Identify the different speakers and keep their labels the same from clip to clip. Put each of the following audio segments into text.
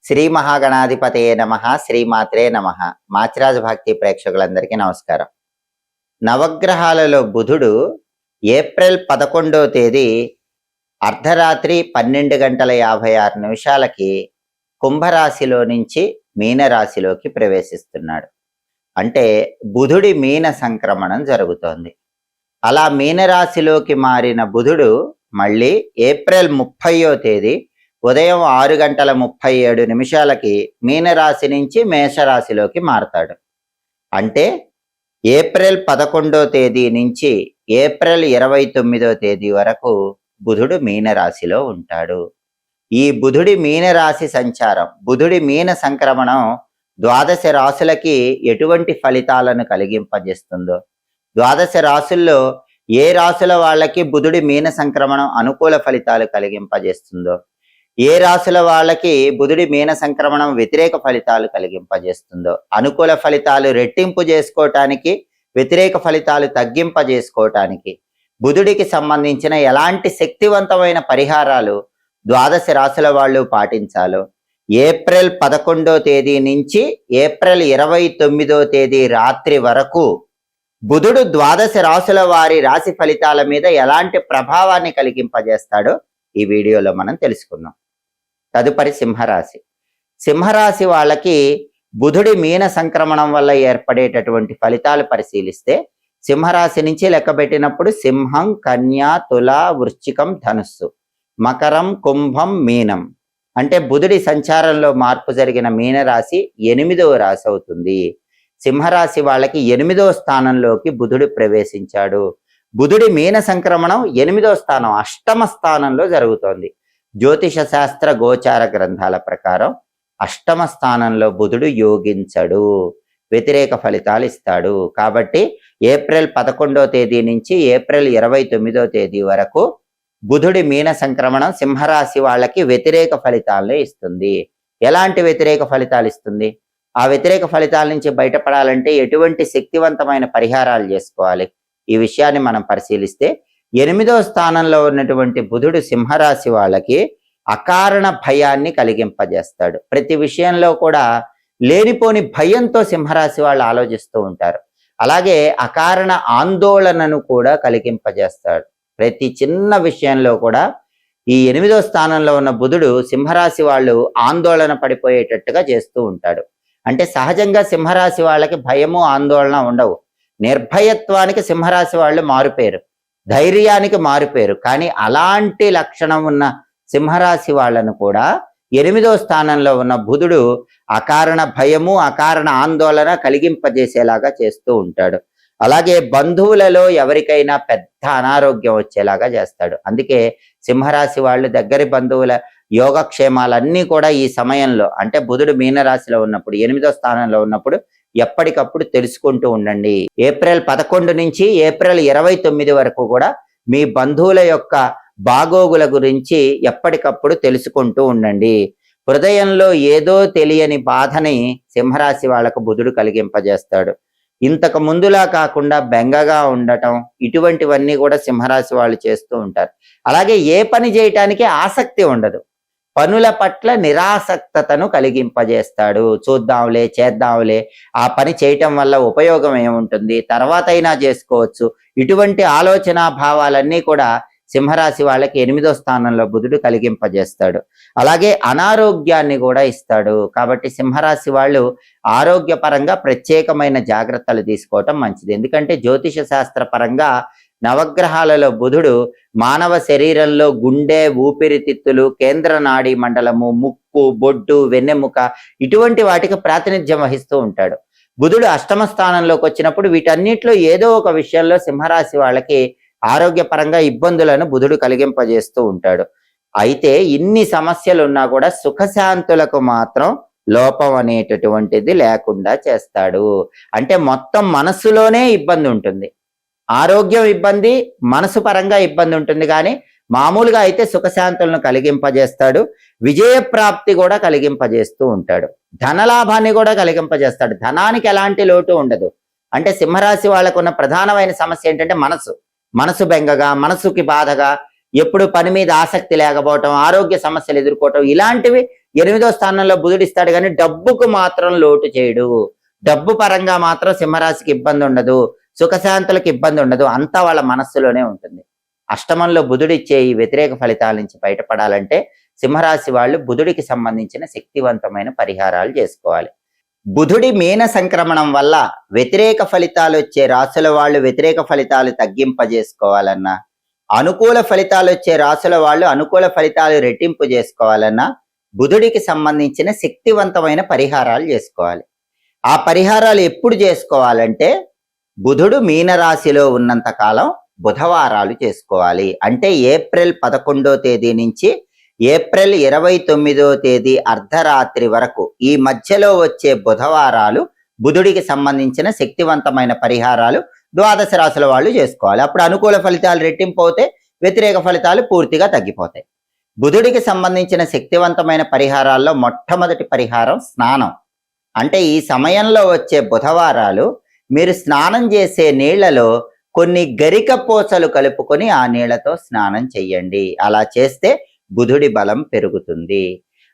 Speaker 1: శ్రీ మహాగణాధిపతయే నమః. శ్రీమాత్రే నమః. మాచిరాజు భక్తి ప్రేక్షకులందరికీ నమస్కారం. నవగ్రహాలలో బుధుడు ఏప్రిల్ 11వ తేదీ అర్ధరాత్రి 12:56 కుంభరాశిలో నుంచి మీనరాశిలోకి ప్రవేశిస్తున్నాడు. అంటే బుధుడి మీన సంక్రమణం జరుగుతోంది. అలా మీనరాశిలోకి మారిన బుధుడు మళ్ళీ ఏప్రిల్ 30వ తేదీ ఉదయం 6:37 మీనరాశి నుంచి మేషరాశిలోకి మారతాడు. అంటే ఏప్రిల్ 11వ తేదీ నుంచి ఏప్రిల్ 29వ తేదీ వరకు బుధుడు మీనరాశిలో ఉంటాడు. ఈ బుధుడి మీనరాశి సంచారం, బుధుడి మీన సంక్రమణం 12 రాశులకి ఎటువంటి ఫలితాలను కలిగింపజేస్తుందో, 12 రాశుల్లో ఏ రాశుల వాళ్ళకి బుధుడి మీన సంక్రమణం అనుకూల ఫలితాలు కలిగింపజేస్తుందో, ఏ రాశుల వాళ్ళకి బుధుడి మీన సంక్రమణం వ్యతిరేక ఫలితాలు కలిగింపజేస్తుందో, అనుకూల ఫలితాలు రెట్టింపు చేసుకోవటానికి, వ్యతిరేక ఫలితాలు తగ్గింపజేసుకోవటానికి బుధుడికి సంబంధించిన ఎలాంటి శక్తివంతమైన పరిహారాలు 12 రాశుల వాళ్ళు పాటించాలో ఏప్రిల్ 11వ తేదీ నుంచి ఏప్రిల్ 29వ తేదీ రాత్రి వరకు బుధుడు 12 రాశుల వారి రాశి ఫలితాల మీద ఎలాంటి ప్రభావాన్ని కలిగింపజేస్తాడో ఈ వీడియోలో మనం తెలుసుకుందాం. తదుపరి సింహరాశి. సింహరాశి వాళ్ళకి బుధుడి మీన సంక్రమణం వల్ల ఏర్పడేటటువంటి ఫలితాలు పరిశీలిస్తే, సింహరాశి నుంచి లెక్కబెట్టినప్పుడు సింహం, కన్య, తుల, వృశ్చికం, ధనుస్సు, మకరం, కుంభం, మీనం. అంటే బుధుడి సంచారంలో మార్పు జరిగిన మీనరాశి 8వ రాశి అవుతుంది. సింహరాశి వాళ్ళకి 8వ స్థానంలోకి బుధుడు ప్రవేశించాడు. బుధుడి మీన సంక్రమణం 8వ స్థానం, అష్టమ స్థానంలో జరుగుతోంది. జ్యోతిష శాస్త్ర గోచార గ్రంథాల ప్రకారం అష్టమ స్థానంలో బుధుడు యోగించడు, వ్యతిరేక ఫలితాలు ఇస్తాడు. కాబట్టి ఏప్రిల్ 11వ తేదీ నుంచి ఏప్రిల్ 29వ తేదీ వరకు బుధుడి మీన సంక్రమణం సింహరాశి వాళ్ళకి వ్యతిరేక ఫలితాలను ఇస్తుంది. ఎలాంటి వ్యతిరేక ఫలితాలు ఇస్తుంది? ఆ వ్యతిరేక ఫలితాల నుంచి బయటపడాలంటే ఎటువంటి శక్తివంతమైన పరిహారాలు చేసుకోవాలి? ఈ విషయాన్ని మనం పరిశీలిస్తే, 8వ స్థానంలో ఉన్నటువంటి బుధుడు సింహరాశి వాళ్ళకి అకారణ భయాన్ని కలిగింపజేస్తాడు. ప్రతి విషయంలో కూడా లేనిపోని భయంతో సింహరాశి వాళ్ళు ఆలోచిస్తూ ఉంటారు. అలాగే అకారణ ఆందోళనను కూడా కలిగింపజేస్తాడు. ప్రతి చిన్న విషయంలో కూడా ఈ 8వ స్థానంలో ఉన్న బుధుడు సింహరాశి వాళ్ళు ఆందోళన పడిపోయేటట్టుగా చేస్తూ ఉంటాడు. అంటే సహజంగా సింహరాశి వాళ్ళకి భయము, ఆందోళన ఉండవు. నిర్భయత్వానికి సింహరాశి వాళ్ళు మారుపేరు, ధైర్యానికి మారుపేరు. కానీ అలాంటి లక్షణం ఉన్న సింహరాశి వాళ్ళను కూడా 8వ స్థానంలో ఉన్న బుధుడు అకారణ భయము, అకారణ ఆందోళన కలిగింపజేసేలాగా చేస్తూ ఉంటాడు. అలాగే బంధువులలో ఎవరికైనా పెద్ద అనారోగ్యం వచ్చేలాగా చేస్తాడు. అందుకే సింహరాశి వాళ్ళు దగ్గరి బంధువుల యోగక్షేమాలన్నీ కూడా ఈ సమయంలో, అంటే బుధుడు మీనరాశిలో ఉన్నప్పుడు, 8వ స్థానంలో ఉన్నప్పుడు ఎప్పటికప్పుడు తెలుసుకుంటూ ఉండండి. ఏప్రిల్ 11 నుంచి ఏప్రిల్ 29 వరకు కూడా మీ బంధువుల యొక్క బాగోగుల గురించి ఎప్పటికప్పుడు తెలుసుకుంటూ ఉండండి. హృదయంలో ఏదో తెలియని బాధని సింహరాశి వాళ్ళకు బుధుడు కలిగింపజేస్తాడు. ఇంతకు ముందులా కాకుండా బెంగగా ఉండటం, ఇటువంటివన్నీ కూడా సింహరాశి వాళ్ళు చేస్తూ ఉంటారు. అలాగే ఏ పని చేయటానికి ఆసక్తి ఉండదు, పనుల పట్ల నిరాసక్తతను కలిగింపజేస్తాడు. చూద్దాంలే, చేద్దాంలే, ఆ పని చేయటం వల్ల ఉపయోగం ఏముంటుంది, తర్వాత అయినా చేసుకోవచ్చు, ఇటువంటి ఆలోచన భావాలన్నీ కూడా సింహరాశి వాళ్ళకి 8వ స్థానంలో బుధుడు కలిగింపజేస్తాడు. అలాగే అనారోగ్యాన్ని కూడా ఇస్తాడు. కాబట్టి సింహరాశి వాళ్ళు ఆరోగ్యపరంగా ప్రత్యేకమైన జాగ్రత్తలు తీసుకోవటం మంచిది. ఎందుకంటే జ్యోతిష శాస్త్ర పరంగా నవగ్రహాలలో బుధుడు మానవ శరీరంలో గుండె, ఊపిరితిత్తులు, కేంద్ర నాడీ మండలము, ముక్కు, బొడ్డు, వెన్నెముక, ఇటువంటి వాటికి ప్రాతినిధ్యం వహిస్తూ ఉంటాడు. బుధుడు అష్టమ స్థానంలోకి వచ్చినప్పుడు వీటన్నిటిలో ఏదో ఒక విషయంలో సింహరాశి వాళ్ళకి ఆరోగ్యపరంగా ఇబ్బందులను బుధుడు కలిగింపజేస్తూ ఉంటాడు. అయితే ఇన్ని సమస్యలు ఉన్నా కూడా సుఖశాంతులకు మాత్రం లోపం అనేటటువంటిది లేకుండా చేస్తాడు. అంటే మొత్తం మనస్సులోనే ఇబ్బంది ఉంటుంది, ఆరోగ్యం ఇబ్బంది, మనసు పరంగా ఇబ్బంది ఉంటుంది. కానీ మామూలుగా అయితే సుఖశాంతులను కలిగింపజేస్తాడు. విజయప్రాప్తి కూడా కలిగింపజేస్తూ ఉంటాడు. ధనలాభాన్ని కూడా కలిగింపజేస్తాడు. ధనానికి ఎలాంటి లోటు ఉండదు. అంటే సింహరాశి వాళ్ళకు ఉన్న ప్రధానమైన సమస్య ఏంటంటే మనసు బెంగగా, మనసుకి బాధగా, ఎప్పుడు పని మీద ఆసక్తి లేకపోవటం, ఆరోగ్య సమస్యలు ఎదుర్కోవటం, ఇలాంటివి 8వ స్థానంలో బుధుడు ఇస్తాడు కానీ డబ్బుకు మాత్రం లోటు చేయడు. డబ్బు పరంగా మాత్రం సింహరాశికి ఇబ్బంది ఉండదు, సుఖశాంతులకు ఇబ్బంది ఉండదు, అంతా వాళ్ళ మనస్సులోనే ఉంటుంది. అష్టమంలో బుధుడు ఇచ్చే ఈ వ్యతిరేక ఫలితాల నుంచి బయటపడాలంటే సింహరాశి వాళ్ళు బుధుడికి సంబంధించిన శక్తివంతమైన పరిహారాలు చేసుకోవాలి. బుధుడి మీన సంక్రమణం వల్ల వ్యతిరేక ఫలితాలు వచ్చే రాశుల వాళ్ళు వ్యతిరేక ఫలితాలు తగ్గింపజేసుకోవాలన్నా, అనుకూల ఫలితాలు వచ్చే రాశుల వాళ్ళు అనుకూల ఫలితాలు రెట్టింపు చేసుకోవాలన్నా బుధుడికి సంబంధించిన శక్తివంతమైన పరిహారాలు చేసుకోవాలి. ఆ పరిహారాలు ఎప్పుడు చేసుకోవాలంటే బుధుడు మీనరాశిలో ఉన్నంత కాలం బుధవారాలు చేసుకోవాలి. అంటే ఏప్రిల్ 11వ తేదీ నుంచి ఏప్రిల్ 29వ తేదీ అర్ధరాత్రి వరకు ఈ మధ్యలో వచ్చే బుధవారాలు బుధుడికి సంబంధించిన శక్తివంతమైన పరిహారాలు ద్వాదశ రాశుల వాళ్ళు చేసుకోవాలి. అప్పుడు అనుకూల ఫలితాలు రెట్టింపు అవుతాయి, వ్యతిరేక ఫలితాలు పూర్తిగా తగ్గిపోతాయి. బుధుడికి సంబంధించిన శక్తివంతమైన పరిహారాల్లో మొట్టమొదటి పరిహారం స్నానం. అంటే ఈ సమయంలో వచ్చే బుధవారాలు మీరు స్నానం చేసే నీళ్లలో కొన్ని గరిక పూసలు కలుపుకొని ఆ నీళ్లతో స్నానం చెయ్యండి. అలా చేస్తే బుధుడి బలం పెరుగుతుంది.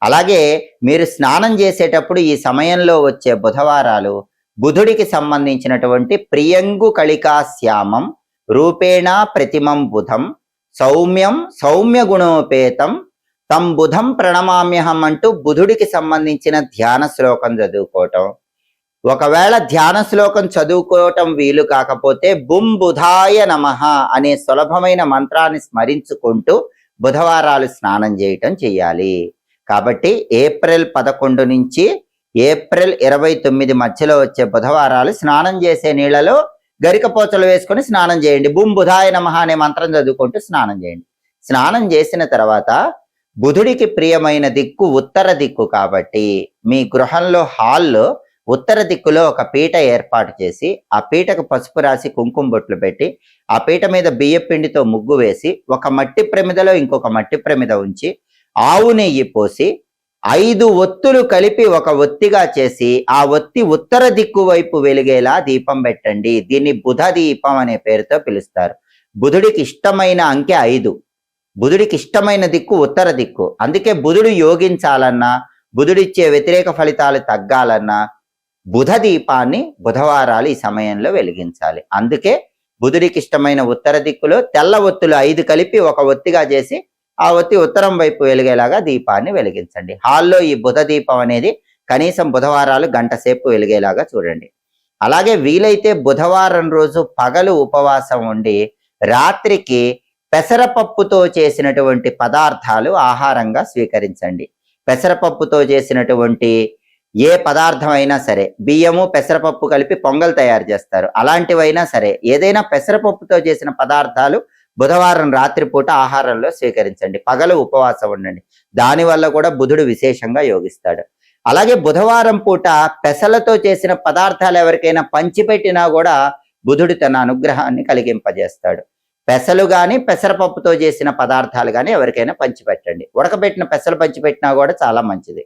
Speaker 1: అలాగే మీరు స్నానం చేసేటప్పుడు ఈ సమయంలో వచ్చే బుధవారాలు బుధుడికి సంబంధించినటువంటి ప్రియంగు కళికా శ్యామం రూపేణ ప్రతిమం బుధం సౌమ్యం సౌమ్య గుణోపేతం తం బుధం ప్రణమామ్యహం అంటూ బుధుడికి సంబంధించిన ధ్యాన శ్లోకం చదువుకోవటం. ఒకవేళ ధ్యాన శ్లోకం చదువుకోవటం వీలు కాకపోతే బుం బుధాయ నమః అనే సులభమైన మంత్రాన్ని స్మరించుకుంటూ బుధవారాలు స్నానం చేయటం చెయ్యాలి. కాబట్టి ఏప్రిల్ 11 నుంచి ఏప్రిల్ 29 మధ్యలో వచ్చే బుధవారాలు స్నానం చేసే నీళ్లలో గరికపోచలు వేసుకొని స్నానం చేయండి. బుం బుధాయ నమః అనే మంత్రం చదువుకుంటూ స్నానం చేయండి. స్నానం చేసిన తర్వాత బుధుడికి ప్రియమైన దిక్కు ఉత్తర దిక్కు కాబట్టి మీ గృహంలో హాల్లో ఉత్తర దిక్కులో ఒక పీట ఏర్పాటు చేసి ఆ పీటకు పసుపు రాసి కుంకుమ బొట్లు పెట్టి ఆ పీట మీద బియ్య పిండితో ముగ్గు వేసి ఒక మట్టి ప్రమిదలో ఇంకొక మట్టి ప్రమిద ఉంచి ఆవు నెయ్యి పోసి 5 ఒత్తులు కలిపి ఒక ఒత్తిగా చేసి ఆ ఒత్తి ఉత్తర దిక్కు వైపు వెలిగేలా దీపం పెట్టండి. దీన్ని బుధ దీపం అనే పేరుతో పిలుస్తారు. బుధుడికి ఇష్టమైన అంకె 5. బుధుడికి ఇష్టమైన దిక్కు ఉత్తర దిక్కు. అందుకే బుధుడు యోగించాలన్నా బుధుడిచ్చే వ్యతిరేక ఫలితాలు తగ్గాలన్నా బుధ దీపాన్ని బుధవారాలు ఈ సమయంలో వెలిగించాలి. అందుకే బుధుడికి ఇష్టమైన ఉత్తర దిక్కులో తెల్ల ఒత్తులు 5 కలిపి ఒక ఒత్తిగా చేసి ఆ ఒత్తి ఉత్తరం వైపు వెలిగేలాగా దీపాన్ని వెలిగించండి. హాల్లో ఈ బుధ దీపం అనేది కనీసం బుధవారాలు గంట సేపు వెలిగేలాగా చూడండి. అలాగే వీలైతే బుధవారం రోజు పగలు ఉపవాసం ఉండి రాత్రికి పెసరపప్పుతో చేసినటువంటి పదార్థాలు ఆహారంగా స్వీకరించండి. పెసరపప్పుతో చేసినటువంటి ఏ పదార్థం అయినా సరే, బియ్యము పెసరపప్పు కలిపి పొంగల్ తయారు చేస్తారు, అలాంటివైనా సరే ఏదైనా పెసరపప్పుతో చేసిన పదార్థాలు బుధవారం రాత్రిపూట ఆహారంలో స్వీకరించండి. పగలు ఉపవాసం ఉండండి. దానివల్ల కూడా బుధుడు విశేషంగా యోగిస్తాడు. అలాగే బుధవారం పూట పెసలతో చేసిన పదార్థాలు ఎవరికైనా పంచిపెట్టినా కూడా బుధుడు తన అనుగ్రహాన్ని కలిగింపజేస్తాడు. పెసలు కానీ పెసరపప్పుతో చేసిన పదార్థాలు కానీ ఎవరికైనా పంచిపెట్టండి. ఉడకబెట్టిన పెసలు పంచిపెట్టినా కూడా చాలా మంచిది.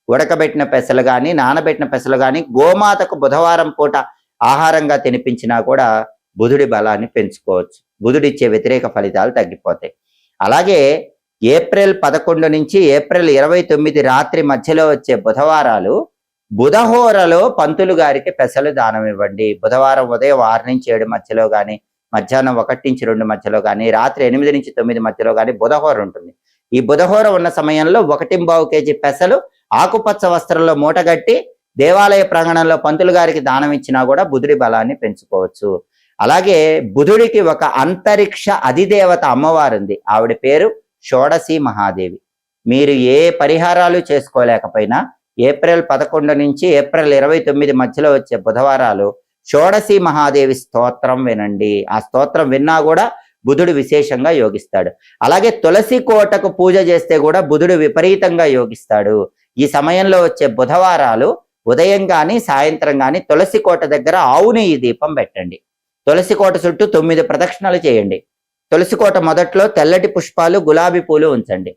Speaker 1: ఉడకబెట్టిన పెసలు కానీ నానబెట్టిన పెసలు కానీ గోమాతకు బుధవారం పూట ఆహారంగా తినిపించినా కూడా బుధుడి బలాన్ని పెంచుకోవచ్చు. బుధుడిచ్చే వ్యతిరేక ఫలితాలు తగ్గిపోతాయి. అలాగే ఏప్రిల్ 11 నుంచి ఏప్రిల్ 29 రాత్రి మధ్యలో వచ్చే బుధవారాలు బుధహోరలో పంతులు గారికి పెసలు దానం ఇవ్వండి. బుధవారం ఉదయం 6 నుంచి 7 మధ్యలో కానీ, మధ్యాహ్నం 1 నుంచి 2 మధ్యలో కానీ, రాత్రి 8 నుంచి 9 మధ్యలో కానీ బుధహోర ఉంటుంది. ఈ బుధహోర ఉన్న సమయంలో 1.25 కేజీ పెసలు ఆకుపచ్చ వస్త్రంలో మూటగట్టి దేవాలయ ప్రాంగణంలో పంతులు గారికి దానం ఇచ్చినా కూడా బుధుడి బలాన్ని పెంచుకోవచ్చు. అలాగే బుధుడికి ఒక అంతరిక్ష అధిదేవత అమ్మవారు ఉంది. ఆవిడ పేరు షోడశి మహాదేవి. మీరు ఏ పరిహారాలు చేసుకోలేకపోయినా ఏప్రిల్ 11 నుంచి ఏప్రిల్ 29 మధ్యలో వచ్చే బుధవారాలు షోడశి మహాదేవి స్తోత్రం వినండి. ఆ స్తోత్రం విన్నా కూడా బుధుడు విశేషంగా యోగిస్తాడు. అలాగే తులసి కోటకు పూజ చేస్తే కూడా బుధుడు విపరీతంగా యోగిస్తాడు. ఈ సమయంలో వచ్చే బుధవారాలు ఉదయం కానీ సాయంత్రం కానీ తులసి కోట దగ్గర ఆవు నెయ్యి దీపం పెట్టండి. తులసి కోట చుట్టూ 9 ప్రదక్షిణలు చేయండి. తులసి కోట మొదట్లో తెల్లటి పుష్పాలు గులాబీ పూలు ఉంచండి.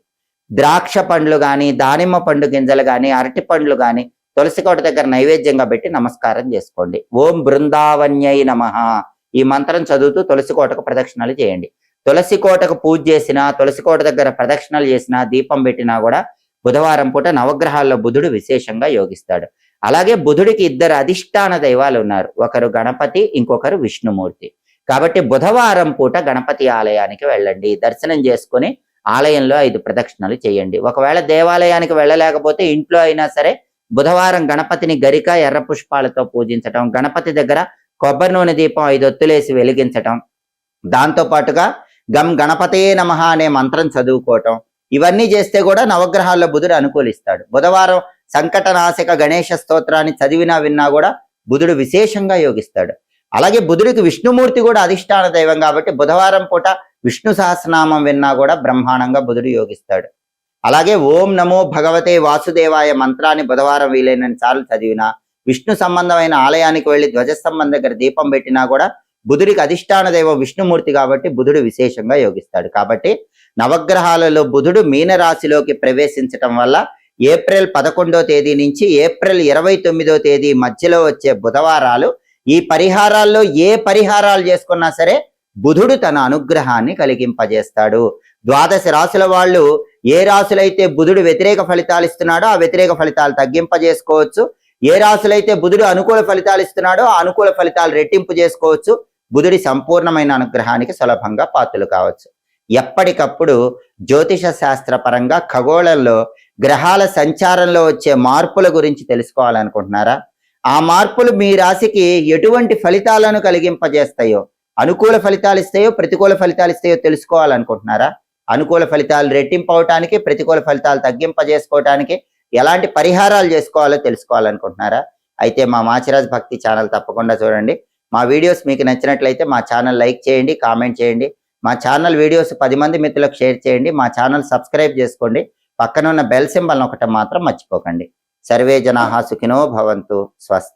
Speaker 1: ద్రాక్ష పండ్లు కానీ, దానిమ్మ పండు గింజలు కానీ, అరటి పండ్లు కానీ తులసి కోట దగ్గర నైవేద్యంగా పెట్టి నమస్కారం చేసుకోండి. ఓం బృందావన్యై నమః ఈ మంత్రం చదువుతూ తులసి కోటకు ప్రదక్షిణలు చేయండి. తులసి కోటకు పూజ చేసినా, తులసి కోట దగ్గర ప్రదక్షిణలు చేసినా, దీపం పెట్టినా కూడా బుధవారం పూట నవగ్రహాల్లో బుధుడు విశేషంగా యోగిస్తాడు. అలాగే బుధుడికి 2 అధిష్టాన దైవాలు ఉన్నారు. ఒకరు గణపతి, ఇంకొకరు విష్ణుమూర్తి. కాబట్టి బుధవారం పూట గణపతి ఆలయానికి వెళ్ళండి, దర్శనం చేసుకుని ఆలయంలో 5 ప్రదక్షిణలు చేయండి. ఒకవేళ దేవాలయానికి వెళ్ళలేకపోతే ఇంట్లో అయినా సరే బుధవారం గణపతిని గరిక, ఎర్ర పుష్పాలతో పూజించటం, గణపతి దగ్గర కొబ్బరి నూనె దీపం 5 ఒత్తులేసి వెలిగించటం, దాంతో పాటుగా గం గణపతే నమః అనే మంత్రం చదువుకోవటం, ఇవన్నీ చేస్తే కూడా నవగ్రహాల్లో బుధుడు అనుకూలిస్తాడు. బుధవారం సంకటనాశక గణేష స్తోత్రాన్ని చదివినా విన్నా కూడా బుధుడు విశేషంగా యోగిస్తాడు. అలాగే బుధుడికి విష్ణుమూర్తి కూడా అధిష్టాన దైవం కాబట్టి బుధవారం పూట విష్ణు సహస్రనామం విన్నా కూడా బ్రహ్మాండంగా బుధుడు యోగిస్తాడు. అలాగే ఓం నమో భగవతే వాసుదేవాయ మంత్రాన్ని బుధవారం వీలైనన్ని సార్లు చదివినా, విష్ణు సంబంధమైన ఆలయానికి వెళ్లి ధ్వజస్తంభం దగ్గర దీపం పెట్టినా కూడా బుధుడికి అధిష్టాన దైవం విష్ణుమూర్తి కాబట్టి బుధుడు విశేషంగా యోగిస్తాడు. కాబట్టి నవగ్రహాలలో బుధుడు మీనరాశిలోకి ప్రవేశించటం వల్ల ఏప్రిల్ 11వ తేదీ నుంచి ఏప్రిల్ 29వ తేదీ మధ్యలో వచ్చే బుధవారాలు ఈ పరిహారాల్లో ఏ పరిహారాలు చేసుకున్నా సరే బుధుడు తన అనుగ్రహాన్ని కలిగింపజేస్తాడు. 12 రాశుల వాళ్ళు ఏ రాశులైతే బుధుడు వ్యతిరేక ఫలితాలు ఇస్తున్నాడో ఆ వ్యతిరేక ఫలితాలు తగ్గింపజేసుకోవచ్చు. ఏ రాశులైతే బుధుడు అనుకూల ఫలితాలు ఇస్తున్నాడో ఆ అనుకూల ఫలితాలు రెట్టింపు చేసుకోవచ్చు. బుధుడి సంపూర్ణమైన అనుగ్రహానికి సులభంగా పాత్రలు కావచ్చు. ఎప్పటికప్పుడు జ్యోతిష శాస్త్ర పరంగా ఖగోళంలో గ్రహాల సంచారంలో వచ్చే మార్పుల గురించి తెలుసుకోవాలనుకుంటున్నారా? ఆ మార్పులు మీ రాశికి ఎటువంటి ఫలితాలను కలిగింపజేస్తాయో, అనుకూల ఫలితాలు ఇస్తాయో ప్రతికూల ఫలితాలు ఇస్తాయో తెలుసుకోవాలనుకుంటున్నారా? అనుకూల ఫలితాలు రెట్టింపు అవటానికి, ప్రతికూల ఫలితాలు తగ్గింపజేసుకోవటానికి ఎలాంటి పరిహారాలు చేసుకోవాలో తెలుసుకోవాలనుకుంటున్నారా? అయితే మా మాచిరాజ్ భక్తి ఛానల్ తప్పకుండా చూడండి. మా వీడియోస్ మీకు నచ్చినట్లయితే మా ఛానల్ లైక్ చేయండి, కామెంట్ చేయండి. మా ఛానల్ వీడియోస్ 10 మంది మిత్రులకు షేర్ చేయండి. మా ఛానల్ సబ్స్క్రైబ్ చేసుకోండి. పక్కన ఉన్న బెల్ సింబల్ నొక్కటం మాత్రం మర్చిపోకండి. సర్వే జనాః సుఖినో భవంతు. స్వస్తి.